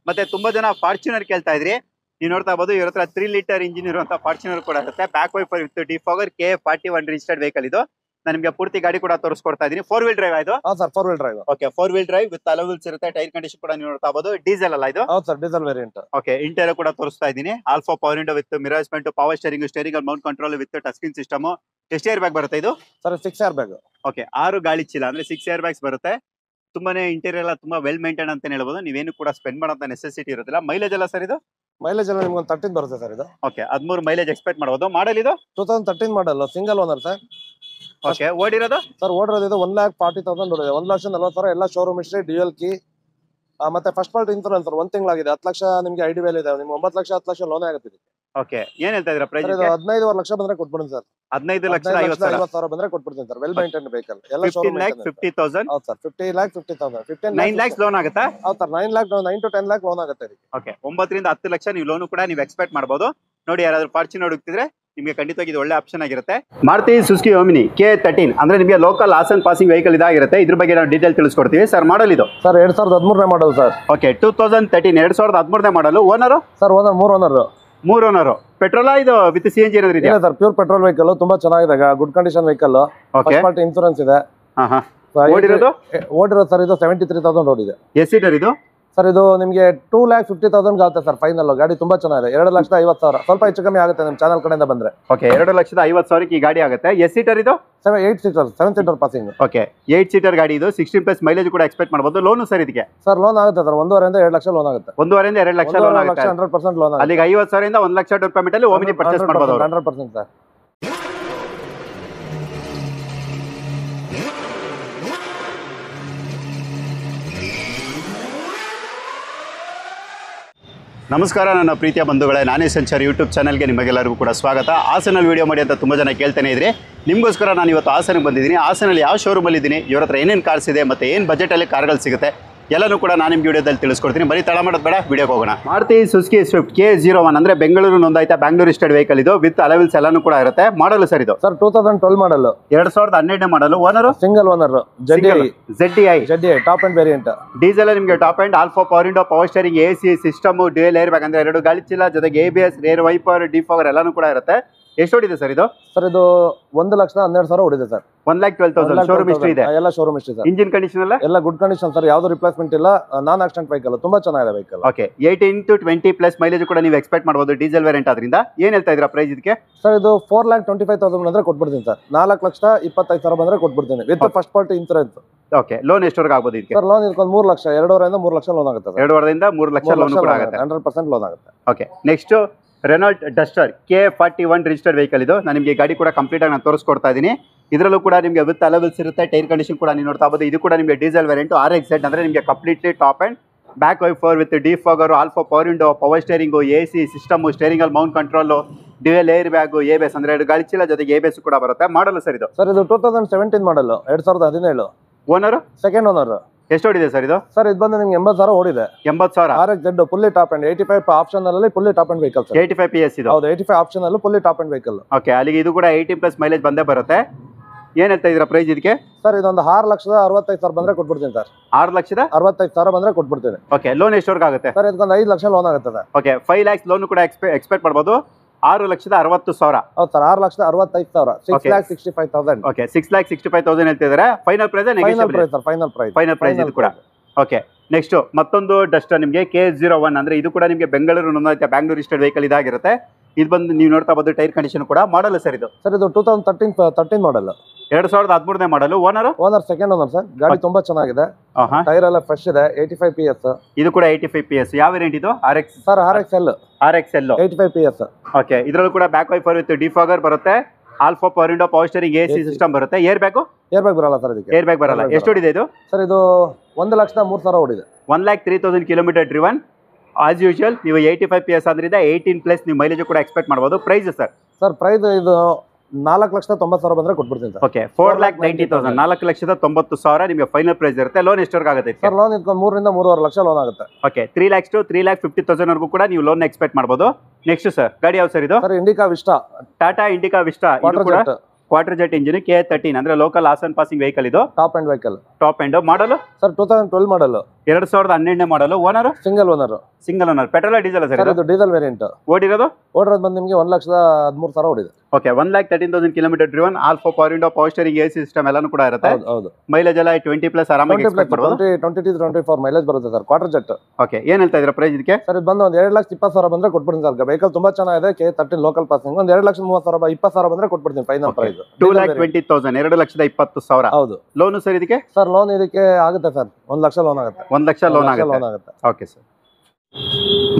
ಮತ್ತೆ ತುಂಬಾ ಜನ ಫಾರ್ಚುನರ್ ಕೇಳ್ತಾ ಇದ್ರಿ. ನೀವು ನೋಡ್ತಾ ಇರಬಹುದು ಇವ್ರ ಹತ್ರ 3 ಲೀಟರ್ ಇಂಜಿನ್ ಇರುವಂತ ಫಾರ್ಚುನರ್ ಕೂಡ ಇರುತ್ತೆ. Back wiper with defogger KA41 registered vehicle ಇದು. ನಾನು ನಿಮಗೆ ಪೂರ್ತಿ ಗಾಡಿ ಕೂಡ ತೋರಿಸ್ಕೊಡ್ತಾ ಇದೀನಿ. 4 ವೀಲ್ ಡ್ರೈವ್ ಇದು. ಹೌದು sir 4 wheel drive. Okay 4 wheel drive with alloy wheels ಇರುತ್ತೆ. ಟೈರ್ ಕಂಡೀಷನ್ ಕೂಡ ನೀವು ನೋಡ್ತಾ ಇರಬಹುದು. ಡೀಸೆಲ್ ಅಲ್ಲ ಇದು? ಹೌದು sir diesel variant. Okay interior ಕೂಡ ತೋರಿಸ್ತಾ ಇದೀನಿ. All four power window with mirror adjustment, power steering mount control with touch screen system. ಎಷ್ಟು ಏರ್ ಬ್ಯಾಗ್ ಬರುತ್ತೆ ಇದು? Sir 6 air bag. ಓಕೆ 6 ಗಾಳಿ ಚೀಲ ಅಂದ್ರೆ 6 ಏರ್ ಬ್ಯಾಗ್ಸ್ ಬರುತ್ತೆ. ತುಂಬಾನೇ ಇಂಟೀರಿಯರ್ ಎಲ್ಲ ತುಂಬಾ ವೆಲ್ ಮೇಂಟೈನ್ ಅಂತ ಹೇಳ್ಬೋದು. ನೀವೇನು ಕೂಡ ಸ್ಪೆಂಡ್ ಮಾಡೋಂತ ನೆಸೆಸಿಟಿ ಇರೋದಿಲ್ಲ. ಮೈಲೇಜ್ ಎಲ್ಲ ಸರ್ ಇದು? ಮೈಲೇಜ್ ಎಲ್ಲ ನಿಮ್ಗೆ 13 ಬರುತ್ತೆ ಸರ್ ಇದು. ಓಕೆ 13 ಮೈಲೇಜ್ ಎಕ್ಸ್ಪೆಕ್ಟ್ ಮಾಡಬಹುದು. ಮಾಡಲ್ ಇದು 2013 model, single owner sir. Okay ಓಡಿರೋದು ಸರ್ ಓಡಿರೋದು ಇದು 1,40,000 ಓಡಿದೆ. 1,40,000 ಎಲ್ಲ ಶೋರೂಮ್ ಹಿಸ್ಟ್ರಿ, ಡ್ಯೂಯಲ್ ಕೀ ಮತ್ತೆ ಫಸ್ಟ್ ಪಾರ್ಟಿ ಇನ್ಸೂರೆನ್ಸ್ 1 ತಿಂಗಳಾಗಿದೆ. 10 ಲಕ್ಷ ನಿಮಗೆ ಐಡಿ ವ್ಯಾಲ್ಯೂ ಇದೆ. ನಿಮ್ಗೆ 9 ಲಕ್ಷ 10 ಲಕ್ಷ ಲೋನ್ ಆಗುತ್ತೆ. ಓಕೆ ಏನ್ ಹೇಳ್ತಾ ಇದೀರಾ ಪ್ರೈಸ್? 15 ಲಕ್ಷ ಬಂದ್ರೆ ಕೊಟ್ಬಿಡ್ತೀನಿ ಸರ್. 15,50,000 ಬಂದ್ರೆ ಕೊಟ್ಬಿಡ್ತೀನಿ ಸರ್. ವೆಲ್ ಮೇಂಟೈನ್ ವೆಹಿಕಲ್ ಎಲ್ಲ 15,50,000. ಹೌದು ಸರ್ 50,50,000 9 lakhs ಲೋನ್ ಆಗುತ್ತಾ? ಹೌದು sir 9 lac 9 to 10 lac loan ಆಗುತ್ತೆ. ಓಕೆ 9 ರಿಂದ 10 ಲಕ್ಷ ನೀವು ಲೋನ್ ಕೂಡ ನೀವು ಎಕ್ಸ್ಪೆಕ್ಟ್ ಮಾಡಬಹುದು. ನೋಡಿ ಯಾರಾದ್ರೂ ಫಾರ್ಚುನರ್ ಹುಡುಕ್ತಿದ್ರೆ ನಿಮಗೆ ಖಂಡಿತವಾಗಿ ಇದು ಒಳ್ಳೆ ಆಪ್ಷನ್ ಆಗಿರುತ್ತೆ. ಮಾರುತಿ ಸುಜುಕಿ ಓಮಿನಿ K13 ಅಂದ್ರೆ ನಿಮಗೆ ಲೋಕಲ್ ಹಾಸನ್ ಪಾಸಿಂಗ್ ವೆಹಿಕಲ್ ಇದಾಗಿರುತ್ತೆ. ಇದ್ರ ಬಗ್ಗೆ ನಾವು ಡೀಟೇಲ್ ತಿಳಿಸ್ಕೊಡ್ತೀವಿ ಸರ್. ಮಾಡಲ್ ಇದು sir 2013 model sir. Okay 2013 2013 model. Owner sir owner 3 owner. Petrol ಇದು ವಿತ್ CNG ಏನಾದ್ರು ಇದೆಯಾ? ಸರ್ ಪ್ಯೂರ್ ಪೆಟ್ರೋಲ್ ವೆಹಿಕಲ್, ತುಂಬಾ ಚೆನ್ನಾಗಿದೆ, good condition vehicle. First party insurance ಇದೆ. ಓಡಿರೋದು ಸರ್ ಇದು 73,000 ಓಡಿದೆ. ಎಷ್ಟು ಸೀಟರ್ ಇದು? ಸರ್ ಇದು ನಿಮಗೆ 2,50,000 ಆಗುತ್ತೆ ಸರ್ ಫೈನಲ್. ಗಾಡಿ ತುಂಬಾ ಚೆನ್ನಾಗಿದೆ. 2,50,000 ಸ್ವಲ್ಪ ಹೆಚ್ಚು ಕಮ್ಮಿ ಆಗುತ್ತೆ ನಿಮ್ಮ ಚಾನಲ್ ಕಡೆಯಿಂದ ಬಂದ್ರೆ. ಓಕೆ 2,50,000 ಈ ಗಾಡಿ ಆಗುತ್ತೆ. ಎಷ್ಟು ಸೀಟರ್ ಇದು? 8 seater 7 seater passing. Okay 8 seater ಗಾಡಿ ಇದು. 16+ ಮೈಲೇಜ್ ಕೂಡ ಎಕ್ಸ್ಪೆಕ್ಟ್ ಮಾಡಬಹುದು. ಲೋನ್ ಸರ್ ಇದಕ್ಕೆ? ಸರ್ ಲೋನ್ ಆಗುತ್ತೆ ಸರ್ 1.5 ರಿಂದ 2 ಲಕ್ಷ ಲೋನ್ ಆಗುತ್ತೆ. 1.5 ರಿಂದ 2 ಲಕ್ಷ ಲೋನ್ ಆಗುತ್ತೆ. 100% ಲೋನ್ ಆಗುತ್ತೆ. ಅಲ್ಲಿಗೆ 50,000 ಇಂದ 1 ಲಕ್ಷ ರೂಪಾಯಿ ಮಿಟಲ್ಲಿ ಓಮಿನಿ ಪರ್ಚೇಸ್ ಮಾಡಬಹುದು. 100% ಸರ್. ನಮಸ್ಕಾರ ನನ್ನ ಪ್ರೀತಿಯ ಬಂಧುಗಳೇ, ನಾನೇ ಸಂಚಾರ್ ಯೂಟ್ಯೂಬ್ ಚಾನಲ್ಗೆ ನಿಮಗೆಲ್ಲರಿಗೂ ಕೂಡ ಸ್ವಾಗತ. ಹಾಸನಲ್ಲಿ ವಿಡಿಯೋ ಮಾಡಿ ಅಂತ ತುಂಬ ಜನ ಕೇಳ್ತಾನೆ ಇದ್ರಿ. ನಿಮಗೋಸ್ಕರ ನಾನು ಇವತ್ತು ಹಾಸನಿಗೆ ಬಂದಿದ್ದೀನಿ. ಹಾಸನಲ್ಲಿ ಯಾವ ಶೋರೂಮಲ್ಲಿ ಇದ್ದೀನಿ, ಇವ್ರ ಹತ್ರ ಏನೇನು ಕಾರ್ಸ್ ಇದೆ ಮತ್ತು ಏನು ಬಜೆಟಲ್ಲಿ ಕಾರ್ಗಳು ಸಿಗುತ್ತೆ ಎಲ್ಲನೂ ಕೂಡ ನಾನು ನಿಮ್ಗೆ ವಿಡಿಯೋದಲ್ಲಿ ತಿಳಿಸ್ಕೊಡ್ತೀನಿ. ಬರೀ ತಡ ಮಾಡೋದು ಬೇಡ, ವಿಡಿಯೋಗೆ ಹೋಗೋಣ. ಮಾರುತಿ ಸುಜುಕಿ ಸ್ವಿಫ್ಟ್ K01 ಅಂದರೆ ಬೆಂಗಳೂರು ನೋಂದಾಯಿತ ಬ್ಯಾಂಗ್ಳೂರ್ ರಿಜಿಸ್ಟರ್ಡ್ ವೆಹಿಕಲ್ ಇದು. ವಿತ್ ಅಲವಿಲ್ಸ್ ಎಲ್ಲನೂ ಕೂಡ ಇರುತ್ತೆ. ಮಾಡಲು ಸರ್ ಇದು? Sir 2012 model, 2012 model. Owner single owner, ZDI top end variant. Diesel ನಿಮಗೆ top end, all four power window, power steering, AC system, dual air bag ಅಂದ್ರೆ 2 ಗಾಳಿ ಚೀಲ ಜೊತೆಗೆ ABS, ರೇರ್ ವೈಪರ್, ಡಿಫಾಗರ್ ಎಲ್ಲನೂ ಕೂಡ ಇರುತ್ತೆ. ಎಷ್ಟು ಓಡಿದೆ ಸರ್ ಇದು? ಸರ್ ಇದು 1,12,000 ಓಡಿದೆ ಸರ್. 1,12,000 ಶೋರೂಮ್ ಹಿಸ್ಟ್ರಿ ಇದೆ. ಎಲ್ಲ showroom history sir. Engine condition ಎಲ್ಲ ಗುಡ್ ಕಂಡೀಷನ್ ಸರ್. ಯಾವ್ದು ರಿಪ್ಲೇಸ್ಮೆಂಟ್ ಇಲ್ಲ. ನಾನ್ ಆಕ್ಸಿಡೆಂಟ್ ವೆಹಿಕಲ್, ತುಂಬಾ ಚೆನ್ನಾಗಿದೆ ವೆಹಿಕಲ್. ಓಕೆ 18 to 20+ ಮೈಲೇಜ್ ಕೂಡ ನೀವು ಎಕ್ಸ್ಪೆಕ್ಟ್ ಮಾಡಬಹುದು. ಡೀಸೆಲ್ ವೇರಿಯಂಟ್ ಆದ್ರಿಂದ. ಏನ್ ಹೇಳ್ತಾ ಇದ್ದೀರಾ ಪ್ರೈಸ್ ಇದಕ್ಕೆ? ಸರ್ ಇದು 4,25,000 ಬಂದ್ರೆ ಕೊಟ್ಬಿಡ್ತೀನಿ ಸರ್. 4,25,000 ಬಂದ್ರೆ ಕೊಟ್ಬಿಡ್ತೀನಿ with first party insurance. Okay loan ಎಷ್ಟವರೆಗೆ ಆಗ್ಬೋದು ಇದಕ್ಕೆ? ಸರ್ ಲೋನ್ ಇದಕ್ಕೆ 3 ಲಕ್ಷ, 2.5 ರಿಂದ 3 ಲಕ್ಷ ಲೋನ್ ಆಗುತ್ತೆ. 2.5 ರಿಂದ 3 ಲಕ್ಷ ಲೋನ್ ಕೂಡ ಆಗುತ್ತೆ. 100% ಲೋನ್ ಆಗುತ್ತೆ. Okay next Renault Duster K41 registered vehicle ಇದು. ನಾನು ನಿಮಗೆ ಗಾಡಿ ಕೂಡ ಕಂಪ್ಲೀಟ್ ಆಗಿ ನಾನು ತೋರಿಸ್ಕೊಡ್ತಾ ಇದ್ದೀನಿ. ಇದರಲ್ಲೂ ಕೂಡ ನಿಮಗೆ ವಿತ್ ಅಲವಿಲ್ಸ್ ಇರುತ್ತೆ. ಟೈರ್ ಕಂಡೀಷನ್ ಕೂಡ ನೀವು ನೋಡ್ತಾ ಇರಬಹುದು. ಇದು ಕೂಡ ನಿಮಗೆ ಡೀಸೆಲ್ ವೇರಿಯಂಟ್ RXZ ಅಂದ್ರೆ ನಿಮಗೆ completely top end, back wiper with defogger, all four power window, power steering, AC system, steering ಅಲ್ಲಿ mount control, dual air bag, ABS ಅಂದ್ರೆ 2 ಗಾಳಿ ಚೀಲ ಜೊತೆಗೆ ABS ಕೂಡ ಬರುತ್ತೆ. ಮಾಡಲು ಸರ್ ಇದು? ಸರ್ ಇದು 2017 ಮಾಡಲ್, 2017. Owner second owner. ಎಷ್ಟು ಓಡಿದೆ ಸರ್ ಇದು? ಸರ್ ಇದು ಬಂದು ನಿಮ್ಗೆ 80,000 ಓಡಿದೆ. 80,000. RXZ fully top end, 85 option ಅಲ್ಲಿ fully top end vehicle sir. 85 PS ಇದು? ಹೌದು 85 ಆಪ್ಷನ್ ಅಲ್ಲಿ fully top end vehicle. Okay ಅಲ್ಲಿಗೆ ಇದು ಕೂಡ 18+ ಮೈಲೇಜ್ ಬಂದೇ ಬರುತ್ತೆ. ಏನ್ ಹೇಳ್ತಾ ಇದೀರಾ ಪ್ರೈಸ್ ಇದಕ್ಕೆ? ಸರ್ ಇದೊಂದು 6,65,000 ಬಂದ್ರೆ ಕೊಟ್ಬಿಡ್ತೀನಿ ಸರ್. 6,65,000 ಬಂದ್ರೆ ಕೊಟ್ಬಿಡ್ತೀನಿ. ಓಕೆ ಲೋನ್ ಎಷ್ಟವರೆಗೆ ಆಗುತ್ತೆ? ಸರ್ ಇದಕ್ಕೊಂದು 5 ಲಕ್ಷ ಲೋನ್ ಆಗುತ್ತೆ ಸರ್. ಓಕೆ 5 lakhs ಲೋನ್ ಕೂಡ ಎಕ್ಸ್ಪೆಕ್ಟ್ ಮಾಡಬಹುದು. 6,60,000. ಹೌದು ಸರ್ 6,65,000. 6,65,000. ಓಕೆ 6,65,000 ಹೇಳ್ತಿದ್ದಾರೆ. ಫೈನಲ್ ಪ್ರೈಸ್ ಫೈನಲ್ ಪ್ರೈಸ್ ಇದು ಕೂಡ. ಓಕೆ ನೆಕ್ಸ್ಟ್ ಮತ್ತೊಂದು ಡಸ್ಟರ್ ನಿಮಗೆ K01 ಅಂದ್ರೆ ಇದು ಕೂಡ ನಿಮಗೆ ಬೆಂಗಳೂರು ನೋಂದಾಯಿತ ಬ್ಯಾಂಗ್ಳೂರ್ ರಿಜಿಸ್ಟರ್ಡ್ ವೆಹಿಕಲ್ ಇದಾಗಿರುತ್ತೆ. ಇದು ಬಂದು ನೀವು ನೋಡ್ತಾ ಇರಬಹುದು ಟೈರ್ ಕಂಡೀಷನ್ ಕೂಡ. ಮಾಡಲ್ ಸರ್ ಇದು? ಸರ್ ಇದು 2013 model, 2013 model. Owner second owner sir. ಗಾಡಿ ತುಂಬಾ ಚೆನ್ನಾಗಿದೆ. ಟೈರ್ ಎಲ್ಲ ಫ್ರೆಶ್ ಇದೆ. 85 PS. ಇದು ಕೂಡ 85 PS. ಯಾವ ವೇರಿಯಂಟ್ ಇದು? Sir RXL 85 PS. ಓಕೆ ಇದರಲ್ಲೂ ಕೂಡ ಬ್ಯಾಕ್ ವೈಫರ್ ವಿತ್ ಡಿಫಾಗರ್ ಬರುತ್ತೆ. Alpha power window, power steering, AC system ಬರುತ್ತೆ. ಏರ್ ಬ್ಯಾಗ್ ಬರಲ್ಲ ಸರ್ ಇದಕ್ಕೆ. ಏರ್ ಬ್ಯಾಗ್ ಬರಲ್ಲ. ಎಷ್ಟು ಓಡಿದೆ ಇದು? ಸರ್ ಇದು 1,03,000 ಓಡಿದೆ. 1,03,000 ಕಿಲೋಮೀಟರ್ ಡ್ರಿವನ್. ಆಸ್ ಯೂಶುವಲ್ ನೀವು 85 PS ಆದ್ರಿಂದ 18+ ನೀವು ಮೈಲೇಜ್ ಕೂಡ ಎಕ್ಸ್ಪೆಕ್ಟ್ ಮಾಡಬಹುದು. Price sir? ಸರ್ ಪ್ರೈಸ್ ಇದು 4,90,000 ಬಂದ್ರೆ ಕೊಟ್ಬಿಡ್ತೀನಿ ಸರ್. ಓಕೆ 4,90,000, 4,90,000 ನಿಮಗೆ ಫೈನಲ್ ಪ್ರೈಸ್ ಇರುತ್ತೆ. ಲೋನ್ ಎಷ್ಟವರೆಗೆ ಆಗುತ್ತೆ ಸರ್? ಲೋನ್ ಇದಕ್ಕೆ 3 ರಿಂದ 3.5 ಲಕ್ಷ ಲೋನ್ ಆಗುತ್ತೆ. ಓಕೆ 3 lakhs to 3,50,000 ವರೆಗೂ ಕೂಡ ನೀವು ಲೋನ್ ಎಕ್ಸ್ಪೆಕ್ಟ್ ಮಾಡಬಹುದು. ನೆಕ್ಸ್ಟ್ ಸರ್ ಗಾಡಿ ಯಾವ ಸರ್ ಇದು? Sir Indica Vista, Tata Indica Vista. ಇದು ಕೂಡ ಕ್ವಾರ್ಟರ್ ಜೆಟ್ ಇಂಜಿನ್ K13 ಅಂದ್ರೆ ಲೋಕಲ್ ಹಾಸನ್ ಪಾಸಿಂಗ್ ವೆಹಿಕಲ್ ಇದು. Top end vehicle. Top and. ಮಾಡಲು? ಸರ್ 2012 ಮಾಡಲ್. 2012ನೇ ಮಾಡಲು. Owner single owner. Single owner. Petrol diesel sir? ಇದು ಡೀಸೆಲ್ ವೇರಿಯಂಟ್. ಓಡಿರೋದು ಬಂದು ನಿಮಗೆ 1,13,000 ಓಡಿದೆ. Okay, 1,13,000 kilometre driven. All four power window, power steering, AC system ಎಲ್ಲಾನು ಕೂಡ ಇರುತ್ತೆ. ಹೌದು. ಮೈಲೇಜ್ ಎಲ್ಲ 20+ ಆರಾಮಾಗಿ ಎಕ್ಸ್ಪೆಕ್ಟ್ ಮಾಡಬಹುದು. 20-24 ಮೈಲೇಜ್ ಬರುತ್ತೆ ಸರ್. Quarter jet. ಓಕೆ, ಏನ್ ಹೇಳ್ತಾ ಇದ್ದೀರಾ ಪ್ರೈಸ್ ಇದಕ್ಕೆ? ಸರ್ ಇದು ಬಂದು ಒಂದು 2,20,000 ಬಂದ್ರೆ ಕೊಟ್ಬಿಡ್ತೀನಿ ಸರ್. ವೆಹಿಕಲ್ ತುಂಬಾ ಚೆನ್ನಾಗಿದೆ. K13 local passing. ಒಂದು 2,30,000 20,000 ಬಂದ್ರೆ ಕೊಟ್ಬಿಡ್ತೀನಿ ಫೈನಲ್ ಪ್ರೈಸ್. 2,20,000 2,20,000. ಹೌದು. ಲೋನು ಸರ್ ಇದಕ್ಕೆ? ಸರ್ ಲೋನ್ ಇದಕ್ಕೆ ಆಗುತ್ತೆ ಸರ್. 1 ಲಕ್ಷ ಲೋನ್ ಆಗುತ್ತೆ. 1 ಲಕ್ಷ ಲೋನ್ ಆಗುತ್ತೆ. Okay sir.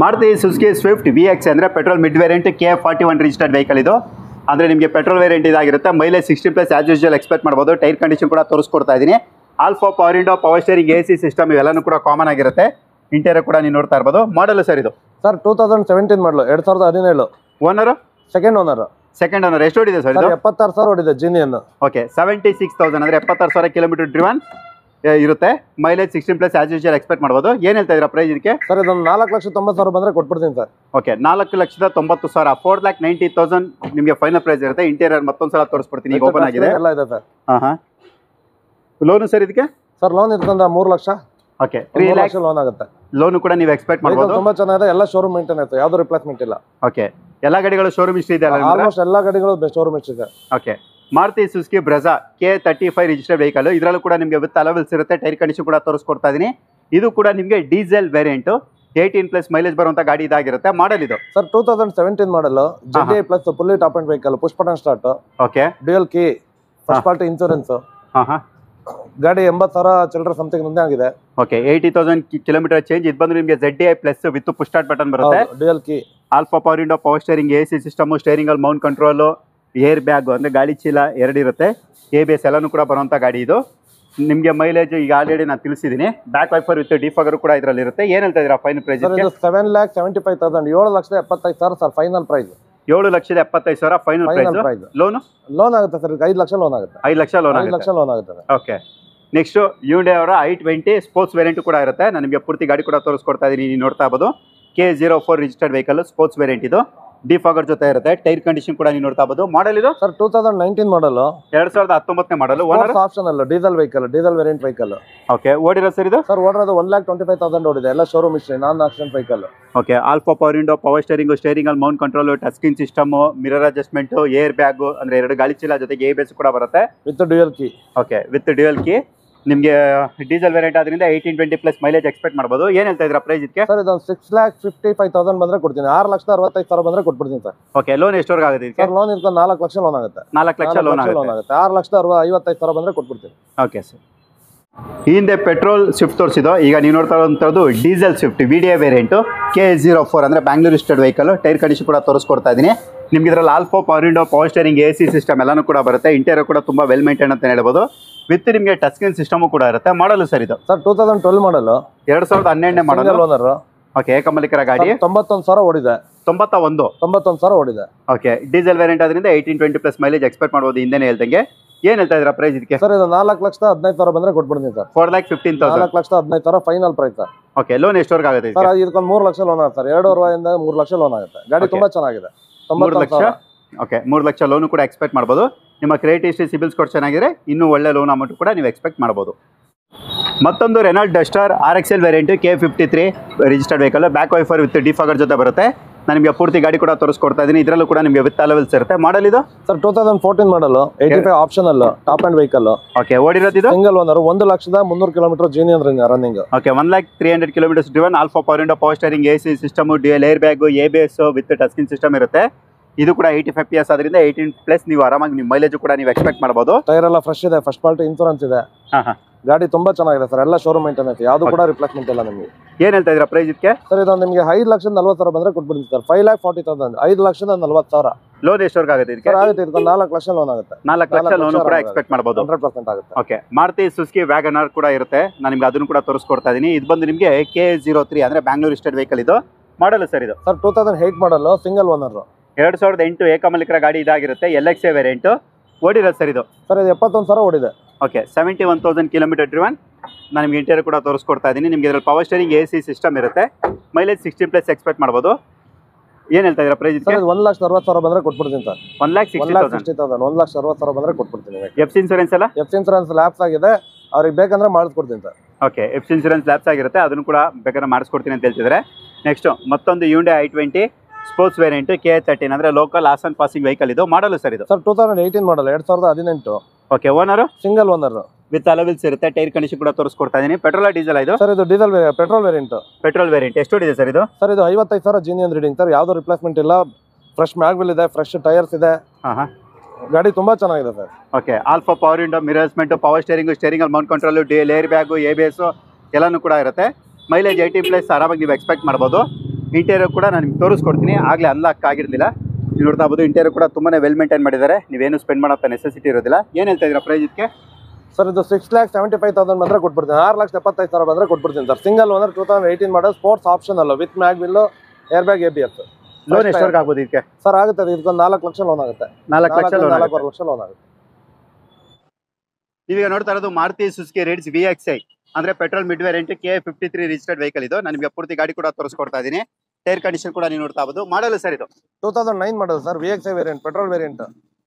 Maruti Suzuki Swift VX ಅಂದ್ರೆ petrol mid variant K41 registered vehicle ಇದು. ಅಂದ್ರೆ ನಿಮಗೆ ಪೆಟ್ರೋಲ್ ವೇರಿಯಂಟ್ ಇದಾಗಿರುತ್ತೆ. ಮೈಲೇಜ್ 60+ ಆಸ್ ಯೂಶುವಲ್ ಎಕ್ಸ್ಪೆಕ್ಟ್ ಮಾಡಬಹುದು. ಟೈರ್ ಕಂಡೀಷನ್ ಕೂಡ ತೋರಿಸ್ಕೊಡ್ತಾ ಇದ್ದೀನಿ. Alpha power window, power steering, AC system ಇವೆಲ್ಲನೂ ಕೂಡ ಕಾಮನ್ ಆಗಿರುತ್ತೆ. ಇಂಟೀರಿಯರ್ ಕೂಡ ನೀವು ನೋಡ್ತಾ ಇರಬಹುದು. ಮಾಡಲ್ ಸರ್ ಇದು? ಸರ್ 2017 ಮಾಡಲು. 2017. ಓನರ್? Second owner. ಎಷ್ಟು ಓಡಿದೆ ಸರ್ ಇದು? 76,000 ಓಡಿದೆ ಜಿನಿಯನ್. ಓಕೆ, 76,000 ಅಂದ್ರೆ 76,000 ಕಿಲೋಮೀಟರ್ ಡ್ರಿವನ್ ಇರುತ್ತೆ. ಮೈಲೇಜ್ 16+ ಆಸ್ ಯೂಶುವಲ್ ಎಕ್ಸ್ಪೆಕ್ಟ್ ಮಾಡಬಹುದು. ಏನ್ ಹೇಳ್ತಾ ಇದ್ದೀರಾ ಪ್ರೈಸ್ ಇದಕ್ಕೆ? ಸರ್ ಇದೊಂದು 4,90,000 ಬಂದ್ರೆ ಕೊಟ್ಬಿಡ್ತೀನಿ ಸರ್. ಓಕೆ, 4,90,000 4,90,000 ನಿಮಗೆ ಫೈನಲ್ ಪ್ರೈಸ್ ಇರುತ್ತೆ. ಇಂಟೀರಿಯರ್ ಮತ್ತೊಂದ್ಸಲ ತೋರಿಸ್ಬಿಡ್ತೀನಿ. ಈಗ ಓಪನ್ ಆಗಿದೆ ಎಲ್ಲ ಇದೆ ಸರ್. ಲೋನು ಸರ್ ಇದಕ್ಕೆ? ಸರ್ ಲೋನ್ ಇರ್ತಂದ 3 ಲಕ್ಷ. ಓಕೆ, 3 ಲಕ್ಷ ಲೋನ್ ಆಗುತ್ತೆ. ಲೋನು ಕೂಡ ನೀವು ಎಕ್ಸ್ಪೆಕ್ಟ್ ಮಾಡಬಹುದು. ತುಂಬಾ ಚೆನ್ನಾಗಿದೆ. ಎಲ್ಲ ಶೋರೂಮ್ ಮೇಂಟೈನ್ ಆಯ್ತು. ಯಾವ್ದು ರಿಪ್ಲೇಸ್ಮೆಂಟ್ ಇಲ್ಲ. ಓಕೆ, ಎಲ್ಲಾ ಗಾಡಿಗಳು ಶೋರೂಮ್ ಹಿಸ್ಟ್ರಿ ಇದೆ. ಆಲ್ಮೋಸ್ಟ್ ಎಲ್ಲಾ ಗಾಡಿಗಳು ಶೋರೂಮ್ ಹಿಸ್ಟ್ರಿ ಇದೆ. Okay, Maruti Suzuki Brezza K35 registered vehicle. ಇದರಲ್ಲೂ ಕೂಡ ನಿಮಗೆ ವಿತ್ ಅಲವೆಲ್ಸ್ ಇರುತ್ತೆ. ಟೈರ್ ಕಂಡೀಷನ್ ಕೂಡ ತೋರಿಸ್ಕೊಡ್ತಾ ಇದೀನಿ. ಇದು ಕೂಡ ನಿಮಗೆ ಡೀಸೆಲ್ ವೇರಿಯಂಟ್ 18+ ಮೈಲೇಜ್ ಬರುವಂತ ಗಾಡಿ ಇದಾಗಿರುತ್ತೆ. ಮಾಡಲ್ ಇದು sir 2017 model. ZDI plus fully top end vehicle. Push button start. Okay, dual key, first party insurance. ಗಾಡಿ 80,000 ಚಿಲ್ಲರೆ ಸಮಥಿಂಗ್ ಮುಂದೆ ಆಗಿದೆ. Okay, 80,000 kilometre change. ಇದು ಬಂದು ನಿಮಗೆ ZDI plus with push start button ಬರುತ್ತೆ. Dual key, all four power window, power steering, AC system, steering ಅಲ್ಲಿ mount control, air bag ಅಂದ್ರೆ ಗಾಳಿ ಚೀಲ 2 ಇರುತ್ತೆ. ABS ಎಲ್ಲಾನು ಕೂಡ ಬರುವಂತ ಗಾಡಿ ಇದು. ನಿಮಗೆ ಮೈಲೇಜ್ ಈಗ ಆಲ್ರೆಡಿ ನಾನು ತಿಳಿಸಿದ್ದೀನಿ. ಬ್ಯಾಕ್ ವೈಪರ್ ವಿತ್ ಡಿಫಾಗರ್ ಕೂಡ ಇದರಲ್ಲಿ ಇರುತ್ತೆ. ಏನ್ ಹೇಳ್ತಾ ಇದೀರಾ final price? 7,75,000 7,75,000 sir final price. 7,75,000 final price. Loan ಆಗುತ್ತೆ ಸರ್. 5 ಲಕ್ಷ ಲೋನ್ ಆಗುತ್ತೆ. 5 ಲಕ್ಷ ಲೋನ್ ಆಗುತ್ತೆ. ಓಕೆ, ನೆಕ್ಸ್ಟ್ Hyundai ಅವರ i20 ಸ್ಪೋರ್ಟ್ಸ್ ವೇರಿಯಂಟ್ ಕೂಡ ಇರುತ್ತೆ. ನಾನು ನಿಮಗೆ ಪೂರ್ತಿ ಗಾಡಿ ಕೂಡ ತೋರಿಸ್ಕೊಡ್ತಾ ಇದೀನಿ. ನೀವು ನೋಡ್ತಾ ಇರಬಹುದು. K04 registered vehicle sports variant ಇದು. ಡಿಫಾಗರ್ ಜೊತೆ ಇರುತ್ತೆ. ಟೈರ್ ಕಂಡೀಷನ್ ಕೂಡ ನೀವು ನೋಡ್ತಾ ಇರಬಹುದು. ಮಾಡಲ್ ಇದು ಸರ್ 2019 ಮಾಡಲ್. 2019ನೇ ಮಾಡಲ್. ಓನರ್ ಆಪ್ಷನ್ ಅಲ್ಲ. Diesel vehicle, diesel variant vehicle. Okay, ಓಡಿರೋ ಸರ್ ಇದು? ಸರ್ ಓಡಿರೋದು 1,25,000 ಓಡಿದೆ. ಎಲ್ಲ showroom history, non accident vehicle. Okay, all four power window, power steering, steering ಅಲ್ಲಿ mount control, touch screen system, mirror adjustment, air bag ಅಂದ್ರೆ 2 ಗಾಳಿ ಚೀಲ ಜೊತೆಗೆ ABS ಕೂಡ ಬರುತ್ತೆ with dual key. Okay, with dual key. ನಿಮಗೆ ಡೀಸೆಲ್ ವೇರಿಯಂಟ್ ಆದ್ರಿಂದ 18-20+ mileage expect ಮಾಡಬಹುದು. ಏನ್ ಹೇಳ್ತಾ ಇದ್ದೀರಾ ಪ್ರೈಸ್ ಇದಕ್ಕೆ? ಸರ್ ಇದೊಂದು 6,55,000 ಬಂದ್ರೆ ಕೊಡ್ತೀನಿ. 6,65,000 ಬಂದ್ರೆ ಕೊಟ್ಬಿಡ್ತೀನಿ ಸರ್. ಓಕೆ, ಲೋನ್ ಎಷ್ಟವರೆಗೆ ಆಗುತ್ತೆ ಇದಕ್ಕೆ? ಸರ್ ಲೋನ್ ಇರ್ತದೆ 4 ಲಕ್ಷ ಲೋನ್ ಆಗುತ್ತೆ. 4 ಲಕ್ಷ ಲೋನ್ ಆಗುತ್ತೆ. 6,55,000 ಬಂದ್ರೆ ಕೊಟ್ಬಿಡ್ತೀನಿ. Okay sir. ಈ ಹಿಂದೆ ಪೆಟ್ರೋಲ್ ಸ್ವಿಫ್ಟ್ ತೋರಿಸಿದ್ದು. ಈಗ ನೀವು ನೋಡ್ತಾ ಇರುವಂತದ್ದು diesel Swift VDI variant K04 ಅಂದ್ರೆ Bangalore registered vehicle. Tyre condition ಕೂಡ ತೋರಿಸ್ಕೊಡ್ತಾ ಇದೀನಿ. ನಿಮ್ಗೆ ಇದರಲ್ಲಿ alpha power window, power steering, AC system ಎಲ್ಲಾನು ಕೂಡ ಬರುತ್ತೆ. ಇಂಟೀರಿಯರ್ ಕೂಡ ತುಂಬಾ ವೆಲ್ ಮೇಂಟೈನ್ ಅಂತ ಹೇಳ್ಬೋದು. ವಿತ್ ನಿಮಗೆ ಟಚ್ ಸ್ಕ್ರೀನ್ ಸಿಸ್ಟಮ್ ಕೂಡ ಇರುತ್ತೆ. ಮಾಡಲ್ ಸರ್ ಇದು? ಸರ್ 2012 ಮಾಡಲ್. 2012ನೇ ಮಾಡಲ್. ಓನರ್. ಓಕೆ, ಏಕಮಲಿಕರ ಗಾಡಿ. 91,000 ಓಡಿದೆ. 91,000 ಓಡಿದೆ. ಓಕೆ, ಡೀಸೆಲ್ ವೇರಿಯಂಟ್ ಆದ್ರಿಂದ 18-20+ ಮೈಲೇಜ್ ಎಕ್ಸ್ಪೆಕ್ಟ್ ಮಾಡಬಹುದು. ಹಿಂದೆನೇ ಹೇಳ್ದಂಗೆ. ಏನ್ ಹೇಳ್ತಾ ಇದ್ದೀರಾ ಪ್ರೈಸ್ ಇದಕ್ಕೆ? ಸರ್ ಇದು 4,15,000 ಬಂದ್ರೆ ಕೊಟ್ಬಿಡ್ತೀನಿ sir. 4,15,000 4,15,000 final price sir. Okay, loan ಎಷ್ಟವರೆಗೆ ಆಗುತ್ತೆ ಸರ್? ಇದಕ್ಕೊಂದು 3 ಲಕ್ಷ ಲೋನ್ ಆಗುತ್ತೆ ಸರ್. 2.5 3 ಲಕ್ಷ ಲೋನ್ ಆಗುತ್ತೆ. ಗಾಡಿ ತುಂಬಾ ಚೆನ್ನಾಗಿದೆ. 3 ಲಕ್ಷ. ಓಕೆ, 3 ಲಕ್ಷ ಲೋನ್ ಕೂಡ ಎಕ್ಸ್ಪೆಕ್ಟ್ ಮಾಡಬಹುದು. ನಿಮ್ಮ ಕ್ರೆಡಿಟ್ ಹಿಸ್ಟ್ರಿ, ಸಿಬಿಲ್ ಸ್ಕೋರ್ ಚೆನ್ನಾಗಿದ್ರೆ ಇನ್ನೂ ಒಳ್ಳೆ ಲೋನ್ ಅಮೌಂಟ್ ಕೂಡ ನೀವು ಎಕ್ಸ್ಪೆಕ್ಟ್ ಮಾಡಬಹುದು. ಮತ್ತೊಂದು Renault Duster RXL variant K53 registered vehicle. Back wiper with defogger ಜೊತೆ ಬರುತ್ತೆ. ನಾನು ನಿಮಗೆ ಪೂರ್ತಿ ಗಾಡಿ ಕೂಡ ತೋರಿಸ್ಕೊಡ್ತಾ ಇದ್ದೀನಿ. ಇದರಲ್ಲೂ ಕೂಡ ನಿಮಗೆ ವಿತ್ ಅಲವೆಲ್ಸ್ ಇರುತ್ತೆ. ಮಾಡಲ್ ಇದು? Sir 2014 model. 85 optional top end vehicle. Okay, ಓಡಿರೋದು ಇದು? Single owner. 1,03,000 kilometre genuine running. Okay, 1,03,000 kilometres driven. All four power window, power steering, AC system, dual air bag, ABS with touch screen system ಇರುತ್ತೆ. ಇದು ಕೂಡ 85 PS ಆದ್ರಿಂದ 18+ ನೀವು ಆರಾಮಾಗಿ ನಿಮ್ಮ mileage ಕೂಡ ನೀವು ಎಕ್ಸ್ಪೆಕ್ಟ್ ಮಾಡಬಹುದು. ಟೈರ್ ಎಲ್ಲ ಫ್ರೆಶ್ ಇದೆ. ಫಸ್ಟ್ ಪಾರ್ಟಿ ಇನ್ಶೂರೆನ್ಸ್ ಇದೆ. ಗಾಡಿ ತುಂಬಾ ಚೆನ್ನಾಗಿದೆ ಸರ್. ಎಲ್ಲ ಶೋರೂಮ್ ಮೇಂಟೈನ್ ಐತೆ. ಯಾವುದು ಕೂಡ ರಿಪ್ಲೇಸ್ಮೆಂಟ್ ಇಲ್ಲ ನಿಮಗೆ. ಏನ್ ಹೇಳ್ತಾ ಇದ್ದೀರಾ ಪ್ರೈಸ್ ಇದಕ್ಕೆ? ಸರ್ ಇದು ನಿಮಗೆ 5,40,000 ಬಂದ್ರೆ ಕೊಟ್ಬಿಡ್ತೀನಿ ಸರ್. 5,40,000 5,40,000. ಲೋನ್ ಎಷ್ಟವರೆಗೆ ಆಗುತ್ತೆ ಇದಕ್ಕೆ? ಸರ್ ಆಗುತ್ತೆ. ಇದಕ್ಕೆ 4 ಲಕ್ಷ ಲೋನ್ ಆಗುತ್ತೆ. 4 ಲಕ್ಷ ಲೋನ್ ಕೂಡ ಎಕ್ಸ್ಪೆಕ್ಟ್ ಮಾಡಬಹುದು. 100% ಆಗುತ್ತೆ. ಓಕೆ, ಮಾರುತಿ ಸುಜುಕಿ ವ್ಯಾಗನರ್ ಕೂಡ ಇರುತ್ತೆ. ನಾನು ನಿಮ್ಗೆ ಅದನ್ನು ಕೂಡ ತೋರಿಸ್ಕೊಡ್ತಾ ಇದೀನಿ. ಇದು ಬಂದು ನಿಮಗೆ K03 ಅಂದ್ರೆ ಬ್ಯಾಂಗ್ಳೂರ್ ರಿಜಿಸ್ಟರ್ಡ್ ವೆಹಿಕಲ್. ಇದು ಮಾಡಲ್ ಸರ್ ಇದು? Sir 2008 model. Single owner. 2008 ಏಕಮಲಿಕರ ಗಾಡಿ ಇದಾಗಿರುತ್ತೆ. LXA variant. ಓಡಿರೋದು ಸರ್ ಇದು? ಸರ್ ಇದು 71,000 ಓಡಿದೆ. Okay, 71,000 kilometre driven. ನಾನು ನಿಮಗೆ ಇಂಟೀರಿಯರ್ ಕೂಡ ತೋರಿಸ್ಕೊಡ್ತಾ ಇದ್ದೀನಿ. ನಿಮಗೆ ಇದರಲ್ಲಿ ಪವರ್ ಸ್ಟೀರಿಂಗ್, AC ಸಿಸ್ಟಮ್ ಇರುತ್ತೆ. ಮೈಲೇಜ್ 16+ ಎಕ್ಸ್ಪೆಕ್ಟ್ ಮಾಡಬಹುದು. ಏನ್ ಹೇಳ್ತಾ ಇದ್ದೀರಾ ಪ್ರೈಸ್ ಇದಕ್ಕೆ? 1,60,000 ಬಂದ್ರೆ ಕೊಟ್ಬಿಡ್ತೀನಿ ಸರ್. 1,60,000 1,60,000 ಬಂದ್ರೆ ಕೊಟ್ಬಿಡ್ತೀನಿ. ಎಫ್ಸಿ ಇನ್ಸೂರೆನ್ಸ್ ಎಲ್ಲ? ಎಫ್ಸಿ ಇನ್ಸೂರೆನ್ಸ್ ಲ್ಯಾಪ್ಸ್ ಆಗಿದೆ. ಅವ್ರಿಗೆ ಬೇಕಂದ್ರೆ ಮಾಡಿಸ್ಕೊಡ್ತೀನಿ sir. Okay FC insurance lapse ಆಗಿರುತ್ತೆ, ಅದನ್ನು ಕೂಡ ಬೇಕಾದ್ರೆ ಮಾಡಿಸ್ಕೊಡ್ತೀನಿ ಅಂತ ಹೇಳ್ತಿದ್ದಾರೆ. ನೆಕ್ಸ್ಟು ಮತ್ತೊಂದು Hyundai i20 sports variant KA13 ಅಂದರೆ ಲೋಕಲ್ ಹಾಸನ್ ಪಾಸಿಂಗ್ ವೆಹಿಕಲ್ ಇದು. ಮಾಡಲು ಸರ್ ಇದು sir 2018 model 2018. Okay. Owner single owner with alloy wheels ಇರುತ್ತೆ. ಟೈರ್ ಕಂಡೀಷನ್ ಕೂಡ ತೋರಿಸ್ಕೊಡ್ತಾ ಇದ್ದೀನಿ. ಪೆಟ್ರೋಲ್ ಡೀಸೆಲ್ ಇದು? ಸರ್ ಇದು diesel petrol variant. Petrol variant. ಎಷ್ಟು ಇದೆ ಸರ್ ಇದು? ಸರ್ ಇದು 55,000 ಜೀನಿಯನ್ ರೀಡಿಂಗ್ ಸರ್. ಯಾವ್ದು ರಿಪ್ಲೇಸ್ಮೆಂಟ್ ಇಲ್ಲ. ಫ್ರೆಶ್ ಮ್ಯಾಗ್ವಿಲ್ ಇದೆ, ಫ್ರೆಶ್ ಟೈರ್ಸ್ ಇದೆ. ಹಾಂ ಗಾಡಿ ತುಂಬಾ ಚೆನ್ನಾಗಿದೆ sir. Okay. All four power window, mirror adjustment, power steering, steering ಅಲ್ಲಿ mount control, air bag, ABS ಎಲ್ಲನೂ ಕೂಡ ಇರುತ್ತೆ. ಮೈಲೇಜ್ 80+ ಆರಾಮಾಗಿ ನೀವು ಎಕ್ಸ್ಪೆಕ್ಟ್ ಮಾಡ್ಬೋದು. ಇಂಟೀರಿಯರ್ ಕೂಡ ನಾನು ನಿಮ್ಗೆ ತೋರಿಸ್ಕೊಡ್ತೀನಿ. ಆಗಲೇ ಅನ್ಲಾಕ್ ಆಗಿರಲಿಲ್ಲ, ನೀವು ನೋಡ್ತಾ ಇರ್ಬೋದು. ಇಂಟೀರಿಯರ್ ಕೂಡ ತುಂಬಾ ವೆಲ್ ಮೇಂಟೈನ್ ಮಾಡಿದ್ದಾರೆ. ನೀವೇನು ಸ್ಪೆಂಡ್ ಮಾಡೋ ನೆಸೆಸಿಟಿ ಇರೋದಿಲ್ಲ. ಏನು ಹೇಳ್ತಾ ಇದ್ದೀರಾ ಪ್ರೈಸ್ ಇದಕ್ಕೆ? ಸರ್ ಇದು 6,75,000 ಬಂದ್ರೆ ಕೊಟ್ಬಿಡ್ತೀನಿ. 6,75,000 ಬಂದ್ರೆ ಕೊಟ್ಬಿಡ್ತೀನಿ sir. Single owner 2018 model, sports option ಅಲ್ಲ, with mag wheel, air bag, ABS. Loan ಎಷ್ಟವರೆಗೆ ಆಗ್ಬೋದು ಇದಕ್ಕೆ? ಸರ್ ಆಗುತ್ತೆ, ಇದಕ್ಕೊಂದು 4 ಲಕ್ಷ ಲೋನ್ ಆಗುತ್ತೆ. 4 ಲಕ್ಷ ಲೋನ್, 4 ಲಕ್ಷ ಲೋನ್ ಆಗುತ್ತೆ. ನೀವೀಗ ನೋಡ್ತಾ ಇರೋದು ಮಾರುತಿ ಸುಜುಕಿ ರಿಟ್ಸ್ VXi ಅಂದ್ರೆ petrol mid variant KA53 registered vehicle ಇದು. ನಾನು ನಿಮಗೆ ಪೂರ್ತಿ ಗಾಡಿ ಕೂಡ ತೋರಿಸ್ಕೊಡ್ತಾ ಇದ್ದೀನಿ. ಟೈರ್ ಕಂಡೀಷನ್ ಕೂಡ ನೀವು ನೋಡ್ತಾ ಇರ್ಬೋದು. ಮಾಡಲು ಸರ್ ಇದು 2009 ಮಾಡಲ್ sir. VXi variant, petrol variant.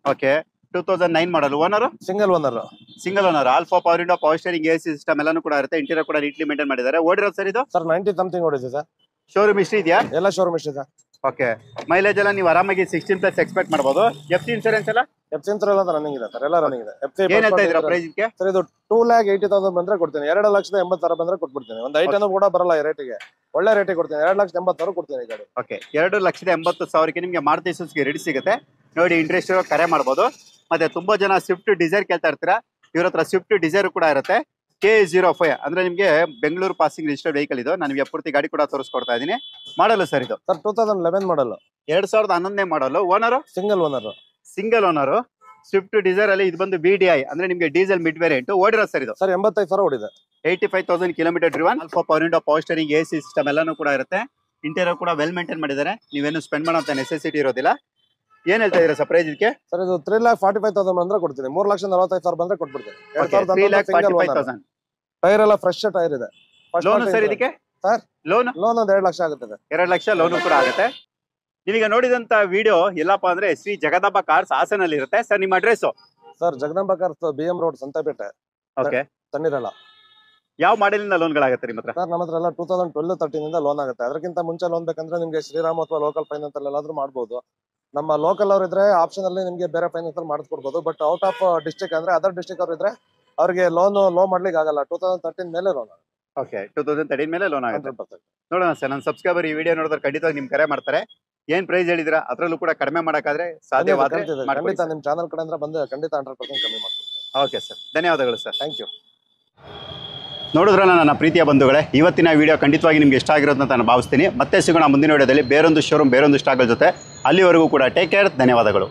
Okay. 2009 model. Owner single owner. Single owner. All four power window, power steering, AC system ಎಲ್ಲಾನು ಕೂಡ ಇರುತ್ತೆ. ಇಂಟೀರಿಯರ್ ಕೂಡ ನೀಟ್ಲಿ ಮೇಂಟೈನ್ ಮಾಡಿದ್ದಾರೆ. ಓಡಿರೋದು ಸರ್ ಇದು? ಸರ್ 90 ಸಮಥಿಂಗ್ ಓಡಿದೆ ಸರ್. ಶೋರೂಮ್ ಹಿಸ್ಟ್ರಿ ಇದೆಯಾ? ಎಲ್ಲ ಶೋರೂಮ್ ಇಷ್ಟ ಇದೆ. ಓಕೆ. ಮೈಲೇಜ್ ಎಲ್ಲ ನೀವು ಆರಾಮಾಗಿ 16+ ಎಕ್ಸ್ಪೆಕ್ಟ್ ಮಾಡ್ಬೋದು. ಎಫ್ಸಿ ಇನ್ಸೂರೆನ್ಸ್ ಎಲ್ಲ? ಎಫ್ಸಿ ಇನ್ಸೂರೆನ್ಸ್ ಎಲ್ಲ ರನ್ನಿಂಗ್ ಇದೆ ಸರ್. ಎಲ್ಲ ರನ್ನಿಂಗ್ ಇದೆ. ಏನ್ ಹೇಳ್ತಾ ಇದ್ದೀರಾ ಪ್ರೈಸ್ ಇದಕ್ಕೆ? ಸರ್ ಇದು 2,80,000 ಬಂದ್ರೆ ಕೊಡ್ತೀನಿ. 2,80,000 ಬಂದ್ರೆ ಕೊಟ್ಬಿಡ್ತೀನಿ. ಒಂದು ಐಟಮ್ ಕೂಡ ಬರಲ್ಲ ಈ ರೇಟಿಗೆ. ಒಳ್ಳೆ ರೇಟಿಗೆ ಕೊಡ್ತೀನಿ. 2,80,000 ಕೊಡ್ತೀನಿ ಈ ಗಾಡಿ. ಓಕೆ. 2,80,000ಕ್ಕೆ ನಿಮಗೆ ಮಾರುತಿ ಸುಜುಕಿ ರಿಟ್ಸ್ ಸಿಗುತ್ತೆ. ನೋಡಿ, ಇಂಟ್ರೆಸ್ಟ್ ಇರೋ ಕರೆ ಮಾಡ್ಬೋದು. ಮತ್ತೆ ತುಂಬಾ ಜನ ಸ್ವಿಫ್ಟ್ ಡಿಸೈರ್ ಕೇಳ್ತಾ ಇರ್ತೀರಾ. ಇವ್ರ ಹತ್ರ ಸ್ವಿಫ್ಟ್ ಡಿಸೈರ್ ಕೂಡ ಇರುತ್ತೆ. KA05 ಅಂದ್ರೆ ನಿಮಗೆ ಬೆಂಗಳೂರು ಪಾಸಿಂಗ್ ರಿಜಿಸ್ಟರ್ಡ್ ವೆಹಿಕಲ್ ಇದು. ನಾನು ನಿಮಗೆ ಪೂರ್ತಿ ಗಾಡಿ ಕೂಡ ತೋರಿಸ್ಕೊಡ್ತಾ ಇದ್ದೀನಿ. ಮಾಡಲು ಸರ್ ಇದು? ಸರ್ 2011 ಮಾಡಲ್. 2011 ಮಾಡಲು. Owner single owner. Single owner. Swift Dzire ಅಲ್ಲಿ ಇದು ಬಂದು VDI ಅಂದ್ರೆ ನಿಮಗೆ ಡೀಸೆಲ್ ಮಿಡ್ ವೇರಿಯಂಟ್. ಓಡಿರೋ ಸರ್ ಇದು? ಸರ್ 85,000 ಓಡಿದೆ. 85,000 kilometre driven. All four power window, power steering, AC system ಎಲ್ಲಾನು ಕೂಡ ಇರುತ್ತೆ. ಇಂಟೀರಿಯರ್ ಕೂಡ ವೆಲ್ ಮೇಂಟೈನ್ ಮಾಡಿದ್ದಾರೆ. ನೀವೇನು ಸ್ಪೆಂಡ್ ಮಾಡೋ ನೆಸೆಸಿಟಿ ಇರೋದಿಲ್ಲ. ಏನ್ ಹೇಳ್ತಾ ಇದೀರಾ ಸರ್ ಪ್ರೈಸ್ ಇದಕ್ಕೆ? ಸರ್ ಇದು 3,45,000 ಬಂದ್ರೆ ಕೊಡ್ತೀನಿ. 3,45,000 ಬಂದ್ರೆ ಕೊಟ್ಬಿಡ್ತೀನಿ. 3,45,000. ಟೈರ್ ಎಲ್ಲ ಫ್ರೆಶ್ ಟೈರ್ ಇದೆ. ಲೋನ್ ಸರ್ ಇದಕ್ಕೆ? ಸರ್ ಲೋನ್ ಲೋನ್ ಒಂದು 2 ಲಕ್ಷ ಆಗುತ್ತೆ. 2 ಲಕ್ಷ ಲೋನು ಕೂಡ ಆಗುತ್ತೆ. ನೀವೀಗ ನೋಡಿದಂತ ವಿಡಿಯೋ ಎಲ್ಲಪ್ಪ ಅಂದ್ರೆ ಶ್ರೀ ಜಗದಾಂಬ ಕಾರ್ಸ್ ಹಾಸನಲ್ಲಿ ಇರುತ್ತೆ. ಸರ್ ನಿಮ್ಮ address? Sir Jagadamba cars, BM road, Santhepete. Okay. ತಣ್ಣೀರಲ್ಲ. ಯಾವ ಮಾಡೆಲಿಂದ ಲೋನ್ಗಳಾಗುತ್ತೆ ನಿಮ್ಮ ಹತ್ರ? ಸರ್ ನಮ್ಮ ಹತ್ರ ಎಲ್ಲ 2012-13 ಇಂದ ಲೋನ್ ಆಗುತ್ತೆ. ಅದಕ್ಕಿಂತ ಮುಂಚೆ ಲೋನ್ ಬೇಕಂದ್ರೆ ನಿಮಗೆ ಶ್ರೀರಾಮ್ ಅಥವಾ ಲೋಕಲ್ ಫೈನಾನ್ಸ್ ಅಲ್ಲಿ ಎಲ್ಲಾದ್ರೂ ಮಾಡ್ಬೋದು. ನಮ್ಮ ಲೋಕಲ್ ಅವ್ರು ಇದ್ರೆ ಆಪ್ಷನ್ ಅಲ್ಲಿ ನಿಮಗೆ ಬೇರೆ ಫೈನಾನ್ಸ್ ಅಲ್ಲಿ ಮಾಡಿಸ್ಕೊಡ್ಬೋದು. ಬಟ್ ಔಟ್ ಆಫ್ ಡಿಸ್ಟ್ರಿಕ್ಟ್ ಅಂದ್ರೆ ಅದರ್ ಡಿಸ್ಟ್ರಿಕ್ಟ್ ಅವ್ರು ಇದ್ರೆ ಅವ್ರಿಗೆ ಲೋ ಮಾಡ್ಲಿಕ್ಕೆ ಆಗಲ್ಲ. 2013 ಮೇಲೆ ಲೋನ್ ಆಗುತ್ತೆ. ಓಕೆ. 2013 ಮೇಲೆ ಲೋನ್ ಆಗುತ್ತೆ. 100%. ನೋಡೋಣ ಸರ್, ನನ್ನ ಸಬ್ಸ್ಕ್ರೈಬರ್ ಈ ವಿಡಿಯೋ ನೋಡಿದ್ರೆ ಖಂಡಿತವಾಗಿ ನಿಮ್ ಕರೆ ಮಾಡ್ತಾರೆ. ಏನ್ ಪ್ರೈಸ್ ಹೇಳಿದಿರಾ ಅದ್ರಲ್ಲೂ ಕೂಡ ಕಡಿಮೆ ಮಾಡಕ್ಕಾದ್ರೆ ಸಾಧ್ಯವಾದ್ರೆ ಖಂಡಿತ ನಿಮ್ ಚಾನಲ್ ಕಡೆಯಿಂದ ಬಂದು ಖಂಡಿತ 100% ಕಮ್ಮಿ ಮಾಡ್ತೀನಿ. ಓಕೆ ಸರ್, ಧನ್ಯವಾದಗಳು ಸರ್. Thank you. ನೋಡಿದ್ರಲ್ಲ ನನ್ನ ಪ್ರೀತಿಯ ಬಂಧುಗಳೇ, ಇವತ್ತಿನ ವಿಡಿಯೋ ಖಂಡಿತವಾಗಿ ನಿಮ್ಗೆ ಇಷ್ಟ ಆಗಿರೋದು ಅಂತ ನಾನು ಭಾವಿಸ್ತೀನಿ. ಮತ್ತೆ ಸಿಗೋಣ ಮುಂದಿನ ವಿಡಿಯೋದಲ್ಲಿ ಬೇರೊಂದು ಶೋರೂಮ್, ಬೇರೊಂದು ಸ್ಟಾಕ್ಗಳ ಜೊತೆ. ಅಲ್ಲಿವರೆಗೂ ಕೂಡ ಟೇಕ್ ಕೇರ್. ಧನ್ಯವಾದಗಳು.